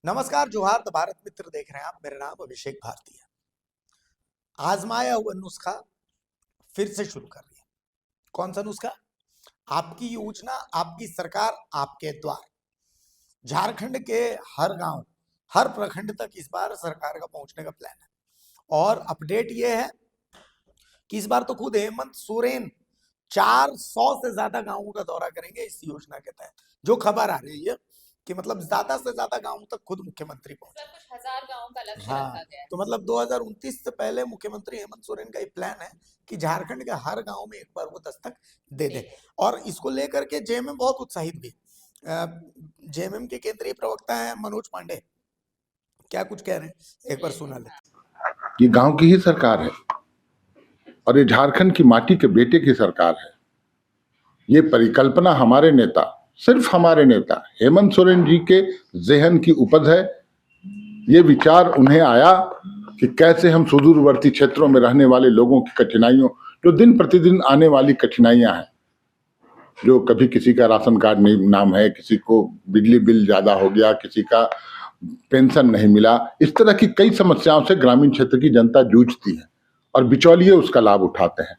नमस्कार, जोहार भारत मित्र देख रहे हैं आप। मेरा नाम अभिषेक भारती है। आजमाया हुआ नुस्खा फिर से शुरू कर रही है। कौन सा नुस्खा? आपकी योजना, आपकी सरकार, आपके द्वार। झारखंड के हर गांव, हर प्रखंड तक इस बार सरकार का पहुंचने का प्लान है। और अपडेट ये है कि इस बार तो खुद हेमंत सोरेन 400 से ज्यादा गांवों का दौरा करेंगे इस योजना के तहत। जो खबर आ रही है कि मतलब ज्यादा से ज्यादा गांवों तक खुद मुख्यमंत्री पहुंचे। कुछ हजार गांव का लक्ष्य हाँ, रखा गया है। तो मतलब 2029 से पहले मुख्यमंत्री हेमंत सोरेन का एक प्लान है कि झारखंड के हर गांव में एक बार वो दस्तक दे दे। और इसको लेकर के जेएमएम बहुत उत्साहित भी। जेएमएम के केंद्रीय प्रवक्ता हैं मनोज पांडे, क्या कुछ कह रहे हैं एक बार सुना ले। ये गांव की ही सरकार है और ये झारखंड की माटी के बेटे की सरकार है। ये परिकल्पना हमारे नेता, सिर्फ हमारे नेता हेमंत सोरेन जी के ज़हन की उपज है। ये विचार उन्हें आया कि कैसे हम सुदूरवर्ती क्षेत्रों में रहने वाले लोगों की कठिनाइयों, जो दिन प्रतिदिन आने वाली कठिनाइयां हैं, जो कभी किसी का राशन कार्ड नहीं नाम है, किसी को बिजली बिल ज़्यादा हो गया, किसी का पेंशन नहीं मिला, इस तरह की कई समस्याओं से ग्रामीण क्षेत्र की जनता जूझती है और बिचौलिए उसका लाभ उठाते हैं।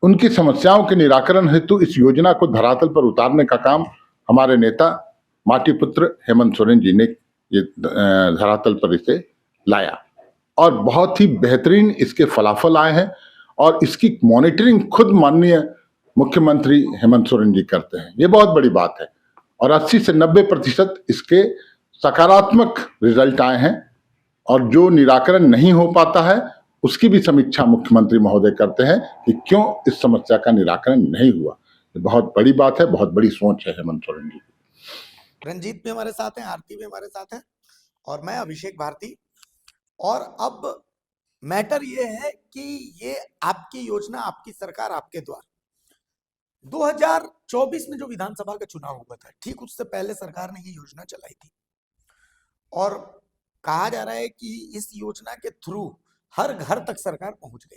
उनकी समस्याओं के निराकरण हेतु इस योजना को धरातल पर उतारने का काम हमारे नेता माटी पुत्र हेमंत सोरेन जी ने ये धरातल पर इसे लाया और बहुत ही बेहतरीन इसके फलाफल आए हैं। और इसकी मॉनिटरिंग खुद माननीय मुख्यमंत्री हेमंत सोरेन जी करते हैं। ये बहुत बड़ी बात है और 80 से 90% इसके सकारात्मक रिजल्ट आए हैं। और जो निराकरण नहीं हो पाता है उसकी भी समीक्षा मुख्यमंत्री महोदय करते हैं कि क्यों इस समस्या का निराकरण नहीं हुआ। ये बहुत बड़ी बात है, बहुत बड़ी सोच है हेमंत सोरेन जी। रंजीत भी हमारे साथ हैं, आरती भी हमारे साथ हैं और मैं अभिषेक भारती। और अब मैटर ये है कि ये आपकी योजना, आपकी सरकार, आपके द्वार। 2024 में जो विधानसभा का चुनाव हुआ था, ठीक उससे पहले सरकार ने ये योजना चलाई थी और कहा जा रहा है कि इस योजना के थ्रू हर घर तक सरकार पहुंच गई।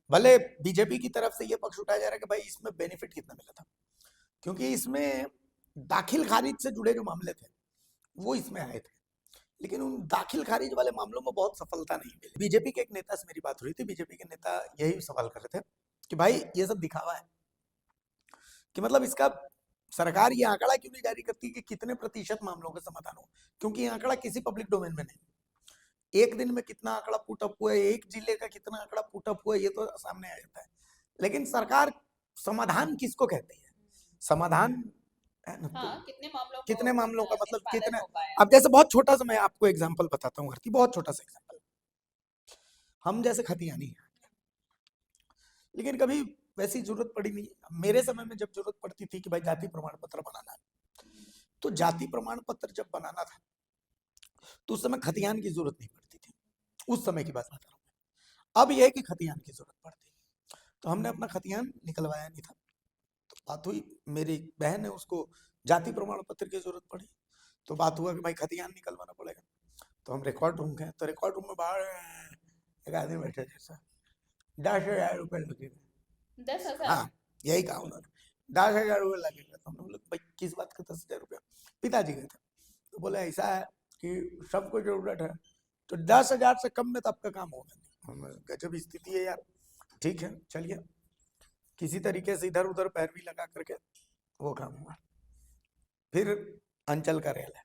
भले बीजेपी की तरफ से ये पक्ष उठाया जा रहा है कि भाई इसमें बेनिफिट कितना मिला था, क्योंकि इसमें दाखिल खारिज से जुड़े जो मामले थे वो इसमें आए थे, लेकिन उन दाखिल खारिज वाले मामलों में बहुत सफलता नहीं मिली। बीजेपी के एक नेता से मेरी बात हुई थी। बीजेपी के नेता यही सवाल कर रहे थे कि भाई ये सब दिखावा है, कि मतलब इसका सरकार ये आंकड़ा क्यों नहीं जारी करती कि कितने प्रतिशत मामलों का समाधान हो, क्योंकि ये आंकड़ा किसी पब्लिक डोमेन में नहीं। एक दिन में कितना आंकड़ा पुटअप हुआ है, एक जिले का कितना आंकड़ा पुटअप हुआ है, ये तो सामने आ जाता है। लेकिन सरकार समाधान किसको कहती है? समाधान है ना, हाँ, कितने मामलों का मतलब कितने। हो पाया। अब जैसे बहुत छोटा सा मैं आपको एग्जांपल बताता हूँ, बहुत छोटा सा एग्जांपल। हम जैसे खतियानी हैं, लेकिन कभी वैसी जरूरत पड़ी नहीं। मेरे समय में जब जरूरत पड़ती थी कि भाई जाति प्रमाण पत्र बनाना है, तो जाति प्रमाण पत्र जब बनाना था तो उस समय खतियान की जरूरत नहीं पड़ती थी। उस समय की बात बता रहा हूँ। अब यह है कि खतियान की जरूरत पड़ती है, तो हमने अपना खतियान निकलवाया नहीं था। तो बात हुई, मेरी बहन है, उसको जाति प्रमाण पत्र की जरूरत पड़ी, तो बात हुआ कि भाई खतियान निकलवाना पड़ेगा। तो हम रिकॉर्ड रूम गए, तो रिकॉर्ड रूम में बाहर एक आदमी बैठे जैसा 10,000 रुपये लगेगा। 10,000? हाँ, यही कहा उन्होंने, 10,000 रुपये लगेगा। तो हमने बोला भाई किस बात का 10,000 रुपया? पिताजी गए थे, तो बोले ऐसा है कि सबको जरूरत है, तो 10,000 से कम में तो आपका काम होगा नहीं। गजब स्थिति है यार। ठीक है, चलिए, किसी तरीके से इधर उधर पैरवी लगा करके वो काम हुआ। फिर अंचल कार्यालय,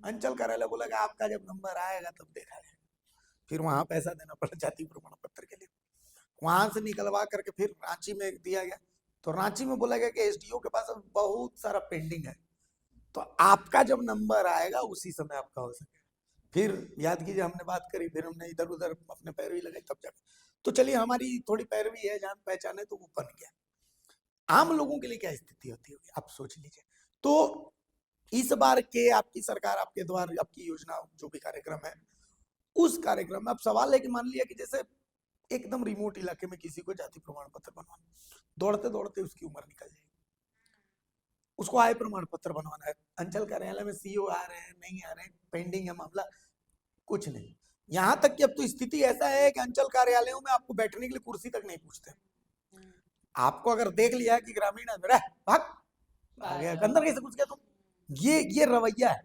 अंचल कार्यालय बोला कि आपका जब नंबर आएगा तब देखा जाएगा। फिर वहां पैसा देना पड़ा जाति प्रमाण पत्र के लिए। वहां से निकलवा करके फिर रांची में दिया गया, तो रांची में बोला गया कि एसडीओ के पास अब बहुत सारा पेंडिंग है, तो आपका जब नंबर आएगा उसी समय आपका हो सकेगा। फिर याद कीजिए, हमने बात करी, फिर हमने इधर उधर अपने पैरवी लगाई, तब जाकर तो चलिए हमारी थोड़ी पैरवी है, जान पहचान है, तो वो बन गया। आम लोगों के लिए क्या स्थिति होती होगी आप सोच लीजिए। तो इस बार के आपकी सरकार, आपके द्वारा, आपकी योजना, जो भी कार्यक्रम है, उस कार्यक्रम में अब सवाल है कि मान लिया कि जैसे एकदम रिमोट इलाके में किसी को जाति प्रमाण पत्र बनवाना, दौड़ते दौड़ते उसकी उम्र निकल जाएगी, उसको आय प्रमाण पत्र बनवाना है, अंचल कार्यालय में सीओ आ रहे हैं, नहीं आ रहे हैं, पेंडिंग है मामला, कुछ नहीं। यहां तक कि अब तो स्थिति ऐसा है कि अंचल कार्यालयों में आपको बैठने के लिए कुर्सी तक नहीं पूछते। आपको अगर देख लिया कि ग्रामीण है, भाग आ गया, अंदर कैसे घुस गया तुम, ये रवैया है।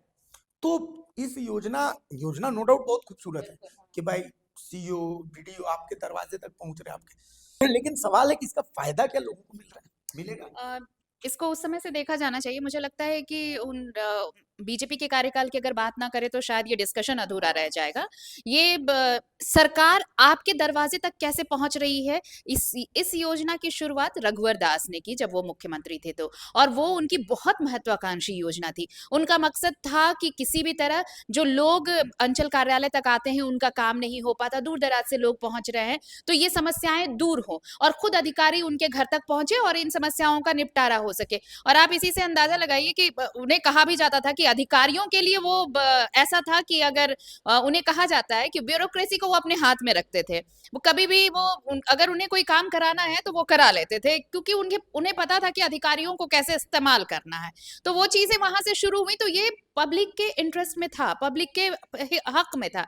तो इस योजना योजना नो डाउट बहुत खूबसूरत है कि भाई सीईओ वीडियो आपके दरवाजे तक पहुंच रहे हैं आपके, लेकिन सवाल है कि इसका फायदा क्या लोगों को मिल रहा है, मिलेगा? इसको उस समय से देखा जाना चाहिए। मुझे लगता है कि उन बीजेपी के कार्यकाल की अगर बात ना करें तो शायद ये डिस्कशन अधूरा रह जाएगा। ये सरकार आपके दरवाजे तक कैसे पहुंच रही है, इस योजना की शुरुआत रघुवर दास ने की जब वो मुख्यमंत्री थे तो, और वो उनकी बहुत महत्वाकांक्षी योजना थी। उनका मकसद था कि किसी भी तरह जो लोग अंचल कार्यालय तक आते हैं उनका काम नहीं हो पाता, दूर दराज से लोग पहुंच रहे हैं, तो ये समस्याएं दूर हो और खुद अधिकारी उनके घर तक पहुंचे और इन समस्याओं का निपटारा हो सके। और आप इसी से अंदाजा लगाइए कि उन्हें कहा भी जाता था कि अधिकारियों के लिए वो ऐसा था कि अगर उन्हें कहा जाता है कि ब्यूरोक्रेसी को वो अपने हाथ में रखते थे। वो कभी भी अगर उन्हें कोई काम कराना है तो वो करा लेते थे, क्योंकि उन्हें पता था कि अधिकारियों को कैसे इस्तेमाल करना है। तो वो चीजें वहां से शुरू हुई, तो ये पब्लिक के इंटरेस्ट में था, पब्लिक के हक में था।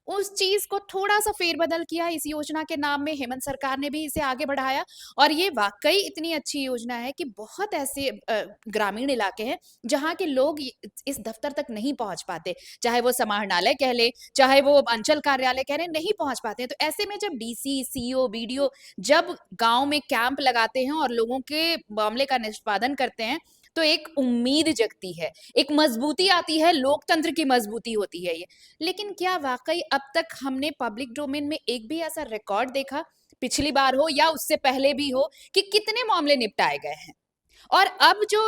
उस चीज को थोड़ा सा फेरबदल किया इस योजना के नाम में, हेमंत सरकार ने भी इसे आगे बढ़ाया और ये वाकई इतनी अच्छी योजना है कि बहुत ऐसे ग्रामीण इलाके हैं जहाँ के लोग इस दफ्तर तक नहीं पहुंच पाते, चाहे वो समाहरणालय कह ले, चाहे वो अंचल कार्यालय कह ले, नहीं पहुंच पाते हैं। तो ऐसे में जब डीसी, सीईओ, बीडीओ जब गांव में कैंप लगाते हैं और लोगों के मामले का निष्पादन करते हैं तो एक उम्मीद जगती है, एक मजबूती आती है, लोकतंत्र की मजबूती होती है ये। लेकिन क्या वाकई अब तक हमने पब्लिक डोमेन में एक भी ऐसा रिकॉर्ड देखा, पिछली बार हो या उससे पहले भी हो, कि कितने मामले निपटाए गए हैं? और अब जो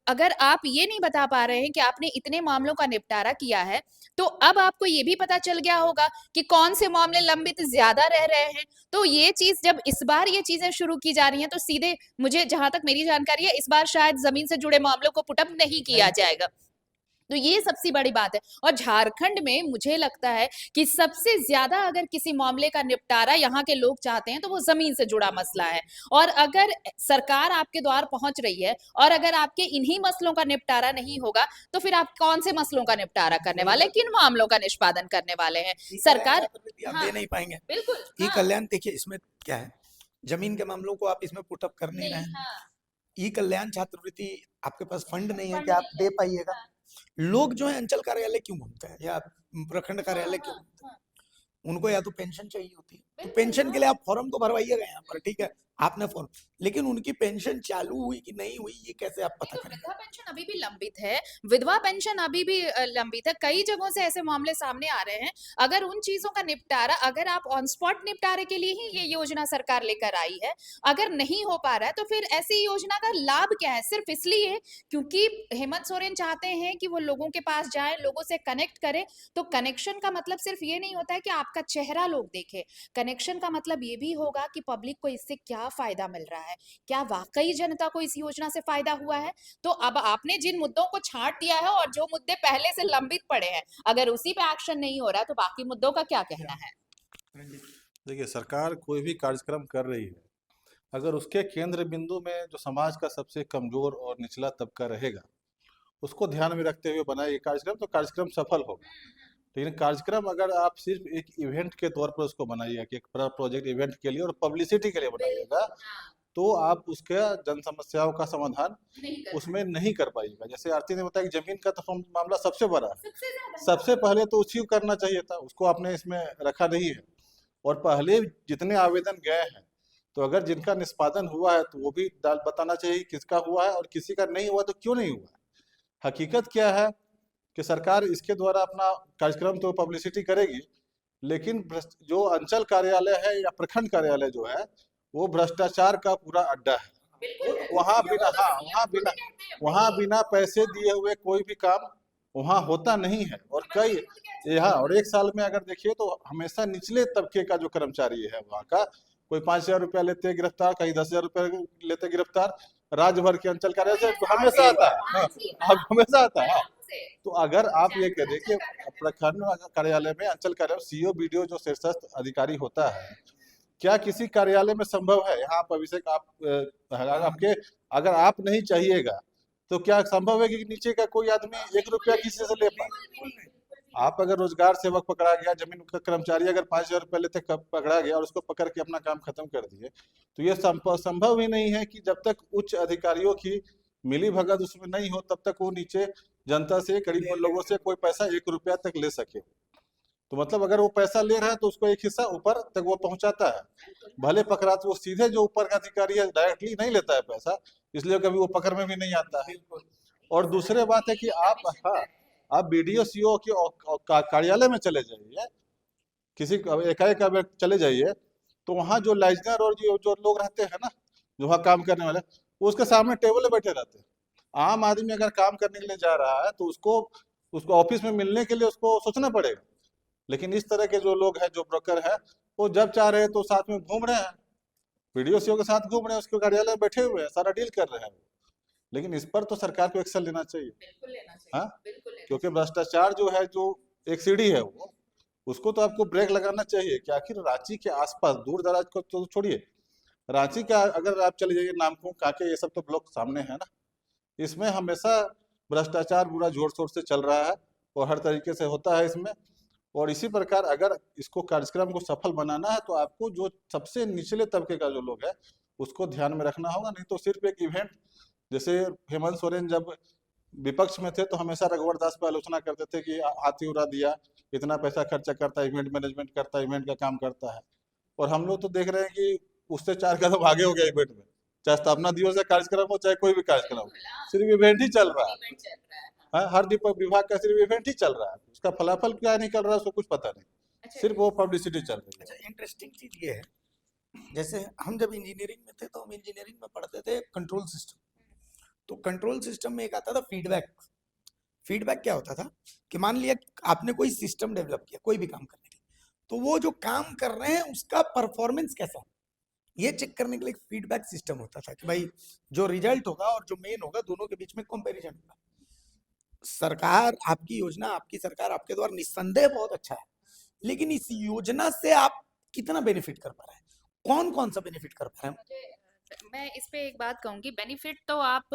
अगर आप ये नहीं बता पा रहे हैं कि आपने इतने मामलों का निपटारा किया है, तो अब आपको ये भी पता चल गया होगा कि कौन से मामले लंबित ज्यादा रह रहे हैं। तो ये चीज जब इस बार ये चीजें शुरू की जा रही हैं तो सीधे, मुझे जहां तक मेरी जानकारी है, इस बार शायद जमीन से जुड़े मामलों को पुटअप नहीं किया जाएगा। तो ये सबसे बड़ी बात है। और झारखंड में मुझे लगता है कि सबसे ज्यादा अगर किसी मामले का निपटारा यहाँ के लोग चाहते हैं तो वो जमीन से जुड़ा मसला है। और अगर सरकार आपके द्वार पहुंच रही है और अगर आपके इन्हीं मसलों का निपटारा नहीं होगा तो फिर आप कौन से मसलों का निपटारा करने वाले, किन मामलों का निष्पादन करने वाले हैं? सरकार आप हाँ दे नहीं पाएंगे। बिल्कुल ई हाँ, कल्याण देखिए, इसमें क्या है, जमीन के मामलों को आप इसमें पुटअप कर नहीं नहीं रहे हैं। हाँ, ई कल्याण छात्रवृत्ति आपके पास फंड नहीं है फंड कि आप नहीं दे है पाइएगा। हाँ, लोग जो है अंचल कार्यालय क्यों घूमते हैं या प्रखंड हाँ, कार्यालय क्यों हाँ, घूमते हैं? हाँ, उनको या तो पेंशन चाहिए होती है, तो बिल्कुल पेंशन के हाँ। लिए आप फॉर्म तो भरवाइएगा यहाँ पर, ठीक है, आपने फॉर्म, लेकिन उनकी पेंशन चालू हुई कि नहीं हुई ये कैसे आप नहीं पता तो करेंगे? विधवा पेंशन अभी भी लंबित है, विधवा पेंशन अभी भी लंबित है। कई जगहों से ऐसे मामले सामने आ रहे हैं। अगर उन चीजों का निपटारा, अगर आप ऑन स्पॉट निपटारे के लिए ही ये योजना सरकार लेकर आई है, अगर नहीं हो पा रहा है तो फिर ऐसी योजना का लाभ क्या है? सिर्फ इसलिए क्योंकि हेमंत सोरेन चाहते हैं कि वो लोगों के पास जाए, लोगों से कनेक्ट करे। तो कनेक्शन का मतलब सिर्फ ये नहीं होता है कि आपका चेहरा लोग देखे, कनेक्शन का मतलब ये भी होगा कि पब्लिक को इससे क्या फायदा मिल रहा है, क्या वाकई जनता को इस योजना से फायदा हुआ है। तो अब आपने जिन मुद्दों को छांट दिया है और जो मुद्दे पहले से लंबित पड़े हैं, अगर उसी पे एक्शन नहीं हो रहा तो बाकी मुद्दों का क्या कहना है? देखिए, सरकार कोई भी कार्यक्रम कर रही है, अगर उसके केंद्र बिंदु में जो समाज का सबसे कमजोर और निचला तबका रहेगा, उसको ध्यान में रखते हुए बनाए ये कार्यक्रम, तो कार्यक्रम सफल होगा। लेकिन कार्यक्रम अगर आप सिर्फ एक इवेंट के तौर पर उसको बनाइएगा कि एक प्रोजेक्ट इवेंट के लिए और पब्लिसिटी के लिए बनाइएगा, तो आप उसके जन समस्याओं का समाधान उसमें नहीं कर पाइएगा। जैसे आरती ने बताया कि जमीन का तो मामला सबसे बड़ा है, सबसे पहले तो उसी को करना चाहिए था, उसको आपने इसमें रखा नहीं है। और पहले जितने आवेदन गए हैं, तो अगर जिनका निष्पादन हुआ है तो वो भी बताना चाहिए किसका हुआ है, और किसी का नहीं हुआ तो क्यों नहीं हुआ है। हकीकत क्या है कि सरकार इसके द्वारा अपना कार्यक्रम तो पब्लिसिटी करेगी, लेकिन जो अंचल कार्यालय है या प्रखंड कार्यालय जो है, वो भ्रष्टाचार का पूरा अड्डा है। वहाँ बिना पैसे दिए हुए कोई भी काम वहाँ होता नहीं है। और और एक साल में अगर देखिए तो हमेशा निचले तबके का जो कर्मचारी है वहाँ का, कोई 5,000 रुपया लेते गिरफ्तार, कहीं 10,000 रुपया लेते गिरफ्तार, राज्य भर के अंचल कार्यालय से हमेशा आता है। हाँ, हमेशा आता है। तो अगर आप ये कह दें कि प्रखंड कार्यालय में, अंचल कार्यालय में सीईओ बीडीओ जो शीर्षस्थ अधिकारी होता है, क्या किसी कार्यालय में संभव है? यहाँ आप अभिषेक, आपके अगर आप नहीं चाहिएगा तो क्या संभव है कि नीचे का कोई आदमी 1 रुपया किसी से ले पाए? आप अगर रोजगार सेवक पकड़ा गया, जमीन का कर्मचारी अगर 5,000 रुपये लेते पकड़ा गया और उसको पकड़ के अपना काम खत्म कर दिए, तो ये संभव ही नहीं है कि जब तक उच्च अधिकारियों की मिली भगत उसमें नहीं हो तब तक वो नीचे जनता से, गरीब लोगों से कोई पैसा 1 रुपया तक ले सके। तो मतलब अगर वो पैसा ले रहा है तो उसको एक हिस्सा ऊपर तक वो पहुंचाता है, भले पकड़ा तो वो सीधे जो ऊपर का अधिकारी है डायरेक्टली नहीं लेता है पैसा, इसलिए कभी वो पकड़ में भी नहीं आता है। और दूसरी बात है कि आप, हाँ, आप बीडीओ सीओ के कार्यालय में चले जाइए, किसी एकाएक अगर चले जाइए, तो वहाँ जो लाइजनर और जो जो लोग रहते हैं ना, जो वहाँ काम करने वाले, वो उसके सामने टेबल पे बैठे रहते हैं। आम आदमी अगर काम करने के लिए जा रहा है तो उसको उसको ऑफिस में मिलने के लिए उसको सोचना पड़ेगा। लेकिन इस तरह के जो लोग हैं, जो ब्रोकर हैं, वो जब चाह रहे हैं तो साथ में घूम रहे हैं, वीडियो सीओ के साथ घूम रहे हैं, उसके कार्यालय में बैठे हुए हैं, सारा डील कर रहे हैं। लेकिन इस पर तो सरकार को एक्शन लेना चाहिए, बिल्कुल लेना चाहिए, हाँ, बिल्कुल लेना क्योंकि भ्रष्टाचार जो है, जो एक सीढ़ी है, वो उसको तो आपको ब्रेक लगाना चाहिए कि आखिर रांची के आसपास, दूर दराज को तो छोड़िए, रांची का अगर आप चले जाइए, नामकुम, कांके, ये सब तो ब्लॉक सामने है ना, इसमें हमेशा भ्रष्टाचार पूरा जोर शोर से चल रहा है और हर तरीके से होता है इसमें। और इसी प्रकार अगर इसको कार्यक्रम को सफल बनाना है तो आपको जो सबसे निचले तबके का जो लोग है उसको ध्यान में रखना होगा। नहीं तो सिर्फ एक इवेंट, जैसे हेमंत सोरेन जब विपक्ष में थे तो हमेशा रघुवर दास पर आलोचना करते थे कि हाथी उड़ा दिया, इतना पैसा खर्चा करता है, इवेंट मैनेजमेंट करता है, इवेंट का काम करता है। और हम लोग तो देख रहे हैं कि उससे 4 कदम आगे हो गया इवेंट में, चाहे स्थापना दिवस का कार्यक्रम हो, चाहे कोई भी कार्यक्रम हो, सिर्फ इवेंट ही चल रहा है। इवेंट चल रहा है। हाँ, हर विभाग का सिर्फ इवेंट ही चल रहा है, उसका फलाफल क्या निकल रहा है उसको कुछ पता नहीं, अच्छा, सिर्फ वो पब्लिसिटी चल रही है। अच्छा, इंटरेस्टिंग चीज ये है, जैसे हम जब इंजीनियरिंग में थे तो हम इंजीनियरिंग में पढ़ते थे कंट्रोल सिस्टम। तो कंट्रोल सिस्टम में एक आता था फीडबैक। फीडबैक क्या होता था कि मान लिया आपने कोई सिस्टम डेवलप किया कोई भी काम करने के लिए, तो वो जो काम कर रहे हैं उसका परफॉर्मेंस कैसा है ये चेक करने के लिए एक फीडबैक सिस्टम होता था कि भाई जो रिजल्ट होगा और जो मेन होगा दोनों के बीच में कंपैरिजन होगा। सरकार, आपकी योजना, आपकी सरकार, आपके द्वारा निस्संदेह बहुत अच्छा है, लेकिन इस योजना से आप कितना बेनिफिट कर पा रहे हैं, कौन कौन सा बेनिफिट कर पा रहे हैं? मैं इस पे एक बात कहूंगी, बेनिफिट तो आप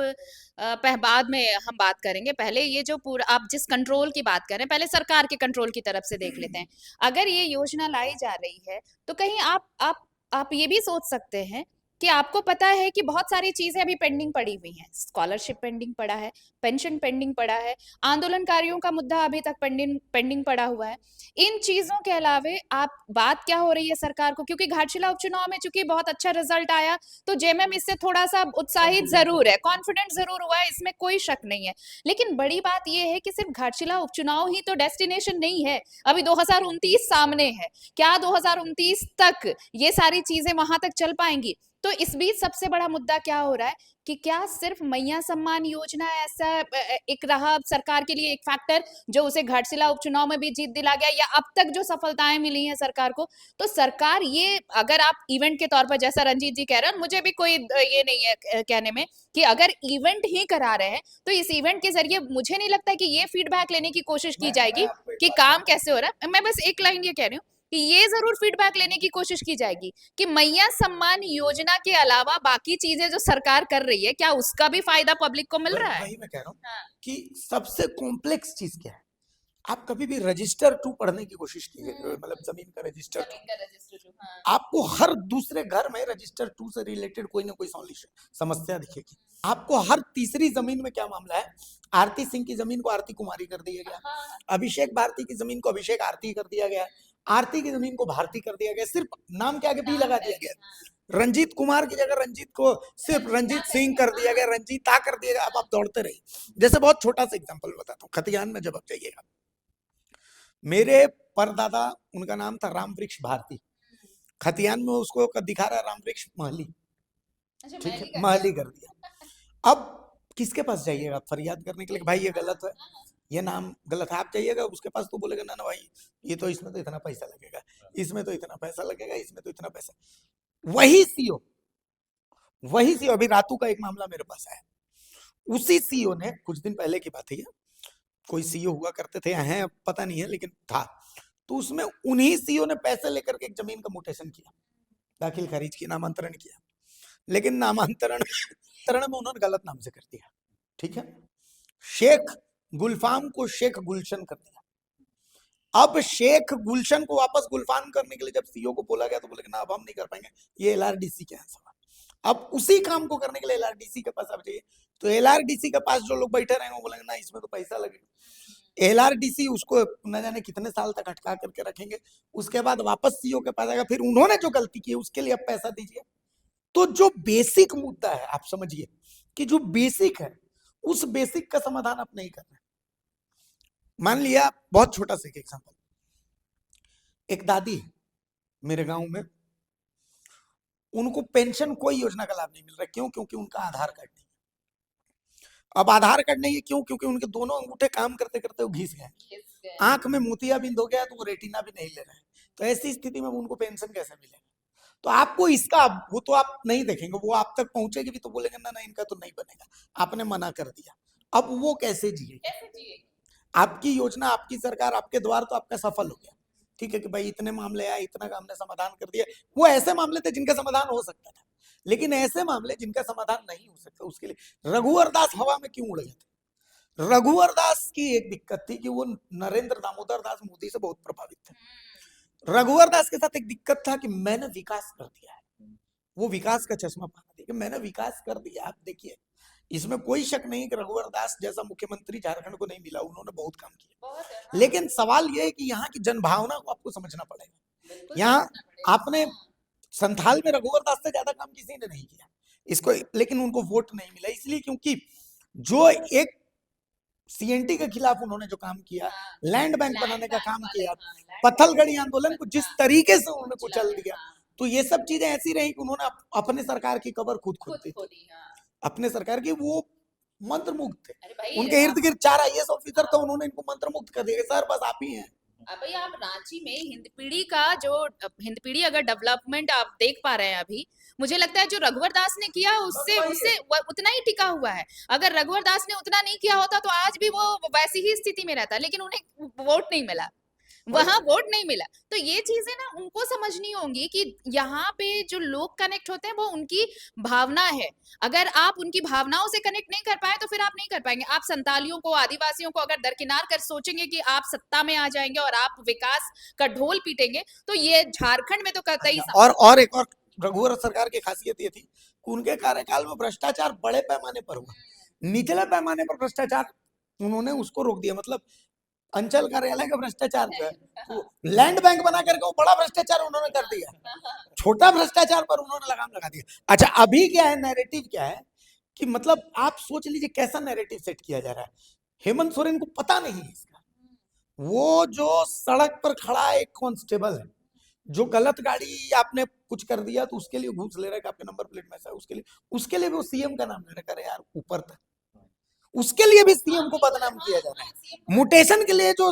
बाद में हम बात करेंगे। पहले ये जो पूरा आप जिस कंट्रोल की बात कर रहे हैं, पहले सरकार के कंट्रोल की तरफ से देख लेते हैं। अगर ये योजना लाई जा रही है तो कहीं आप ये भी सोच सकते हैं कि आपको पता है कि बहुत सारी चीजें अभी पेंडिंग पड़ी हुई हैं। स्कॉलरशिप पेंडिंग पड़ा है, पेंशन पेंडिंग पड़ा है, आंदोलनकारियों का मुद्दा अभी तक पेंडिंग पेंडिंग पड़ा हुआ है। इन चीजों के अलावे आप बात क्या हो रही है सरकार को, क्योंकि घाटशिला उपचुनाव में चूंकि बहुत अच्छा रिजल्ट आया तो जेएमएम इससे थोड़ा सा उत्साहित जरूर है, कॉन्फिडेंट जरूर हुआ है, इसमें कोई शक नहीं है। लेकिन बड़ी बात यह है कि सिर्फ घाटशिला उपचुनाव ही तो डेस्टिनेशन नहीं है। अभी 2029 सामने है, क्या 2029 तक ये सारी चीजें वहां तक चल पाएंगी? तो इस बीच सबसे बड़ा मुद्दा क्या हो रहा है कि क्या सिर्फ मैया सम्मान योजना ऐसा एक रहा सरकार के लिए एक फैक्टर जो उसे घाटशिला उपचुनाव में भी जीत दिला गया, या अब तक जो सफलताएं मिली हैं सरकार को? तो सरकार ये, अगर आप इवेंट के तौर पर जैसा रंजीत जी कह रहे हैं, मुझे भी कोई ये नहीं है कहने में कि अगर इवेंट ही करा रहे हैं तो इस इवेंट के जरिए मुझे नहीं लगता कि ये फीडबैक लेने की कोशिश की जाएगी आपको एक कि बात काम कैसे हो रहा है। मैं बस एक लाइन ये कह रही हूँ कि ये जरूर फीडबैक लेने की कोशिश की जाएगी कि मैया सम्मान योजना के अलावा बाकी चीजें जो सरकार कर रही है, क्या उसका भी फायदा पब्लिक को मिल रहा है? वही मैं कह रहा हूँ हाँ। कि सबसे कॉम्प्लेक्स चीज क्या है। आप कभी भी रजिस्टर 2 पढ़ने की कोशिश कीजिए, मतलब जमीन का रजिस्टर 2, जमीन का रजिस्टर जो, हाँ। आपको हर दूसरे घर में रजिस्टर 2 से रिलेटेड कोई ना कोई सॉल्यूशन समस्या दिखेगी। आपको हर तीसरी जमीन में क्या मामला है, आरती सिंह की जमीन को आरती कुमारी कर दिया गया, हाँ। अभिषेक भारती की जमीन को अभिषेक आरती कर दिया गया, आरती की जमीन को भारती कर दिया गया, सिर्फ नाम के आगे भी लगा दिया गया। रंजीत कुमार की जगह रंजीत को सिर्फ रंजीत सिंह कर दिया गया, रंजीता कर दिया गया। अब आप दौड़ते रहिए। जैसे बहुत छोटा सा एग्जांपल बताता हूँ, खतियान में जब आप जाइएगा, मेरे परदादा, उनका नाम था राम वृक्ष भारती, खतियान में उसको दिखा रहा है राम वृक्ष महली, अच्छा, ठीक है, महली महली कर दिया। अब किसके पास जाइएगा फरियाद करने के लिए, भाई ये गलत है, ये नाम गलत है? आप जाइएगा उसके पास तो बोलेगा ना ना भाई ये तो, इसमें तो इतना पैसा लगेगा, इसमें तो इतना पैसा लगेगा, इसमें तो इतना पैसा। वही सीओ, अभी रातू का एक मामला मेरे पास आया, उसी सीओ ने, कुछ दिन पहले की बात है, कोई सीओ हुआ करते थे, हैं पता नहीं है लेकिन था, तो उसमें उन्हीं सीओ ने पैसे लेकर के एक जमीन का म्यूटेशन किया, दाखिल खारिज की, नामांतरण किया, लेकिन नामांतरण में उन्होंने गलत नाम से कर दिया, ठीक है, शेख गुलफाम को शेख गुलशन कर दिया। अब शेख गुलशन को वापस गुलफाम करने के लिए जब सीओ को बोला गया तो बोले ना अब हम नहीं कर पाएंगे, ये एलआरडीसी के यहाँ सवाल। अब उसी काम को करने के लिए एलआरडीसी के पास आप जाइए, तो एलआरडीसी के पास जो लोग बैठे रहेंगे वो बोलेंगे ना इसमें तो पैसा लगेगा। एलआरडीसी उसको न जाने कितने साल तक अटका करके रखेंगे, उसके बाद वापस सीओ के पास आएगा, फिर उन्होंने जो गलती की उसके लिए अब पैसा दीजिए। तो जो बेसिक मुद्दा है आप समझिए कि जो बेसिक है उस बेसिक का समाधान आप नहीं कर रहे। मान लिया बहुत छोटा सा एग्जांपल, एक दादी है मेरे गांव में, उनको पेंशन कोई योजना का लाभ नहीं मिल रहा। क्यों? क्योंकि उनका आधार कार्ड नहीं है। अब आधार कार्ड नहीं है क्यों? क्योंकि उनके दोनों अंगूठे काम करते करते वो घिस गए, आंख में मोतियाबिंद हो गया तो वो रेटिना भी नहीं ले रहे हैं। तो ऐसी स्थिति में उनको पेंशन कैसे मिलेगा? तो आपको इसका, वो तो आप नहीं देखेंगे, वो आप तक पहुंचेगी भी तो बोलेंगे ना ना इनका तो नहीं बनेगा, आपने मना कर दिया। अब वो कैसे जिए? आपकी योजना, आपकी सरकार, आपके द्वार तो आपका सफल हो गया, ठीक है कि भाई इतने मामले आए, इतना हमने समाधान कर दिया। वो ऐसे मामले थे जिनका समाधान हो सकता था, लेकिन ऐसे मामले जिनका समाधान नहीं हो सकता उसके लिए रघुवर दास हवा में क्यों उड़ गए थे? रघुवर दास की एक दिक्कत थी कि वो नरेंद्र दामोदर दास मोदी से बहुत प्रभावित थे। रघुवर दास के साथ एक दिक्कत था कि मैंने विकास कर दिया है, वो विकास का चश्मा पहना दिया कि मैंने विकास कर दिया। आप देखिए, इसमें कोई शक नहीं कि रघुवर दास जैसा मुख्यमंत्री झारखंड को नहीं मिला, उन्होंने बहुत काम किया। लेकिन सवाल यह है कि यहाँ की जनभावना को आपको समझना पड़ेगा। यहाँ आपने संथाल में रघुवर दास से ज्यादा काम किसी ने नहीं किया इसको, लेकिन उनको वोट नहीं मिला इसलिए क्योंकि जो एक सीएनटी के खिलाफ उन्होंने जो काम किया, लैंड बैंक बनाने का काम किया, पत्थलगड़ी आंदोलन को जिस तरीके से उन्होंने कुचल दिया, तो ये सब चीजें ऐसी रही कि उन्होंने अपने सरकार की कबर खुद खोदी थी। अपने सरकार की वो मंत्रमुग्ध थे, उनके इर्द गिर्द 4 आईएएस ऑफिसर थे, उन्होंने इनको मंत्रमुग्ध कर दिया, सर बस आप ही हैं। भाई आप रांची में हिंदपीढ़ी अगर डेवलपमेंट आप देख पा रहे हैं अभी, मुझे लगता है जो रघुवर दास ने किया उससे उतना ही टिका हुआ है। अगर रघुवर दास ने उतना नहीं किया होता तो आज भी वो वैसी ही स्थिति में रहता, लेकिन उन्हें वोट नहीं मिला, वहां वोट नहीं मिला। तो ये चीजें ना उनको समझनी होंगी कि यहाँ पे जो लोग कनेक्ट होते हैं वो उनकी भावना है। अगर आप उनकी भावनाओं से कनेक्ट नहीं कर पाए तो फिर आप नहीं कर पाएंगे। आप संतालियों को, आदिवासियों को अगर दरकिनार कर सोचेंगे कि आप सत्ता में आ जाएंगे और आप विकास का ढोल पीटेंगे, तो ये झारखंड में तो कतई और एक और रघुवर सरकार की खासियत ये थी कि उनके कार्यकाल में भ्रष्टाचार बड़े पैमाने पर हुआ, निचले पैमाने पर भ्रष्टाचार उन्होंने उसको रोक दिया। मतलब अंचल कार्यालय का भ्रष्टाचार जो है, तो लैंड बैंक बना करके वो बड़ा भ्रष्टाचार उन्होंने कर दिया, छोटा भ्रष्टाचार पर उन्होंने लगाम लगा दिया। अच्छा, अभी क्या है, नैरेटिव क्या है कि मतलब आप सोच लीजिए कैसा नैरेटिव सेट किया जा रहा है। हेमंत सोरेन को पता नहीं है इसका, वो जो सड़क पर खड़ा एक कांस्टेबल है, जो गलत गाड़ी आपने कुछ कर दिया तो उसके लिए घूस ले रहा है कि आपके नंबर प्लेट में ऐसा है, उसके लिए भी वो सीएम का नाम ले रहा है। अरे यार ऊपर तक उसके लिए भी सीएम को बदनाम किया जा रहा है। म्यूटेशन के लिए जो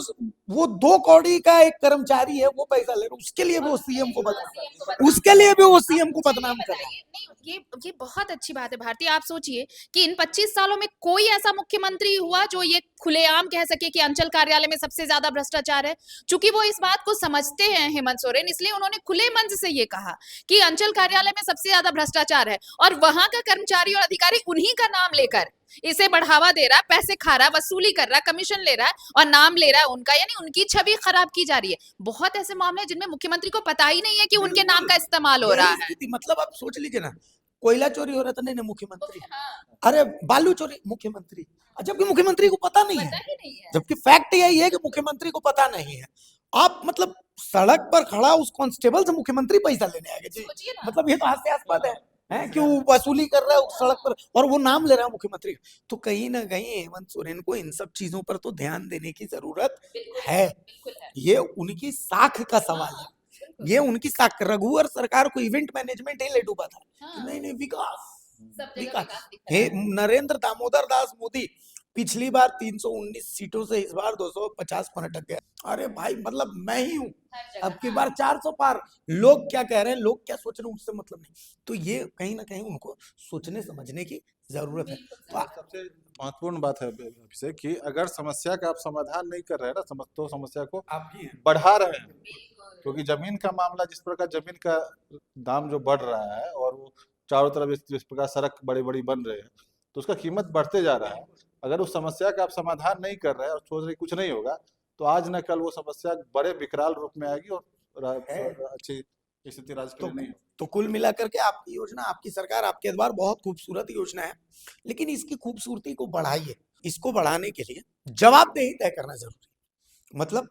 वो 2 कौड़ी का एक कर्मचारी है वो पैसा ले रहा है, उसके लिए वो सीएम को बदनाम, उसके लिए भी वो सीएम को बदनाम कर रहा है। ये बहुत अच्छी बात है भारती। आप सोचिए कि इन 25 सालों में कोई ऐसा मुख्यमंत्री हुआ जो ये खुलेआम कह सके कि अंचल कार्यालय में सबसे ज्यादा भ्रष्टाचार है। चूंकि वो इस बात को समझते हैं हेमंत सोरेन, इसलिए उन्होंने खुले मंच से ये कहा कि अंचल कार्यालय में सबसे ज्यादा भ्रष्टाचार है, और वहां का कर्मचारी और अधिकारी उन्हीं का नाम लेकर इसे बढ़ावा दे रहा है, पैसे खा रहा है, वसूली कर रहा है, कमीशन ले रहा है और नाम ले रहा है उनका, यानी उनकी छवि खराब की जा रही है। बहुत ऐसे मामले हैं जिनमें मुख्यमंत्री को पता ही नहीं है कि उनके नाम का इस्तेमाल हो रहा है। मतलब आप सोच लीजिए ना, कोयला चोरी हो रहा था, नहीं मुख्यमंत्री, अरे बालू चोरी मुख्यमंत्री, जबकि मुख्यमंत्री को पता नहीं है, जबकि फैक्ट यही है कि मुख्यमंत्री को पता नहीं है। आप मतलब सड़क पर खड़ा उस कांस्टेबल से मुख्यमंत्री पैसा लेने आएगा जी, मतलब ये तो हास्यास्पद है कि वो वसूली कर रहा है उस सड़क पर और वो नाम ले रहा है मुख्यमंत्री। तो कहीं ना कहीं हेमंत सोरेन को इन सब चीजों पर तो ध्यान देने की जरूरत है। ये उनकी साख का सवाल है, ये उनकी साख। रघुवर सरकार को इवेंट मैनेजमेंट ही ले डूबा था, नहीं विकास। नरेंद्र दामोदर दास मोदी पिछली बार 319 सीटों से इस बार 250 पर अटक गया। अरे भाई मतलब मैं ही हूँ, अब की बार 400 पार। लोग क्या कह रहे हैं, लोग क्या सोच रहे हैं उससे मतलब नहीं। तो ये कहीं ना कहीं उनको सोचने समझने की जरूरत है। तो सबसे महत्वपूर्ण बात है अभिषेक कि अगर समस्या का आप समाधान नहीं कर रहे हैं ना, तो समस्या को आप बढ़ा रहे हैं, क्योंकि जमीन का मामला, जिस प्रकार जमीन का दाम जो बढ़ रहा है और वो चारों तरफ जिस प्रकार सड़क बड़ी बड़ी बन रहे हैं तो उसका कीमत बढ़ते जा रहा है। अगर उस समस्या का आप समाधान नहीं कर रहे हैं और सोच रहे कुछ नहीं होगा, तो आज न कल वो समस्या बड़े विकराल रूप में आएगी और अच्छी स्थिति राज्य के लिए नहीं हो। तो कुल मिलाकर के आपकी योजना, आपकी सरकार, आपके एतबार बहुत खूबसूरत योजना है, लेकिन इसकी खूबसूरती को बढ़ाइए। इसको बढ़ाने के लिए जवाबदेही तय करना जरूरी है। मतलब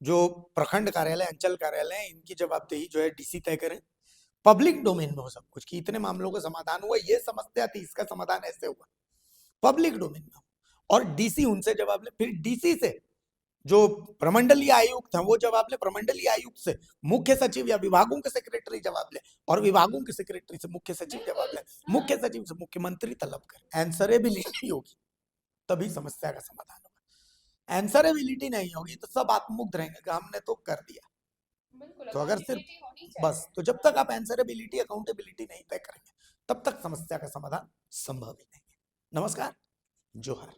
जो प्रखंड कार्यालय, अंचल कार्यालय है, इनकी जवाबदेही जो है डीसी तय करें। पब्लिक डोमेन में हो सब कुछ, कि इतने मामलों का समाधान हुआ, ये समस्या थी, इसका समाधान ऐसे हुआ, पब्लिक डोमेन में हो। और डीसी उनसे जवाब ले, फिर डीसी से जो प्रमंडलीय आयुक्त हैं वो जवाब ले, प्रमंडलीय आयुक्त से मुख्य सचिव या विभागों के सेक्रेटरी जवाब ले, और विभागों के सेक्रेटरी से मुख्य सचिव जवाब ले, मुख्य सचिव से मुख्यमंत्री तलब करे। आंसरेबिलिटी होगी तभी समस्या का समाधान होगा। आंसरेबिलिटी नहीं होगी तो सब आत्ममुग्ध रहेंगे कि हमने तो कर दिया। तो अगर सिर्फ बस, तो जब तक आप आंसरेबिलिटी, अकाउंटेबिलिटी नहीं तय करेंगे तब तक समस्या का समाधान संभव ही नहीं है। नमस्कार, जोहार।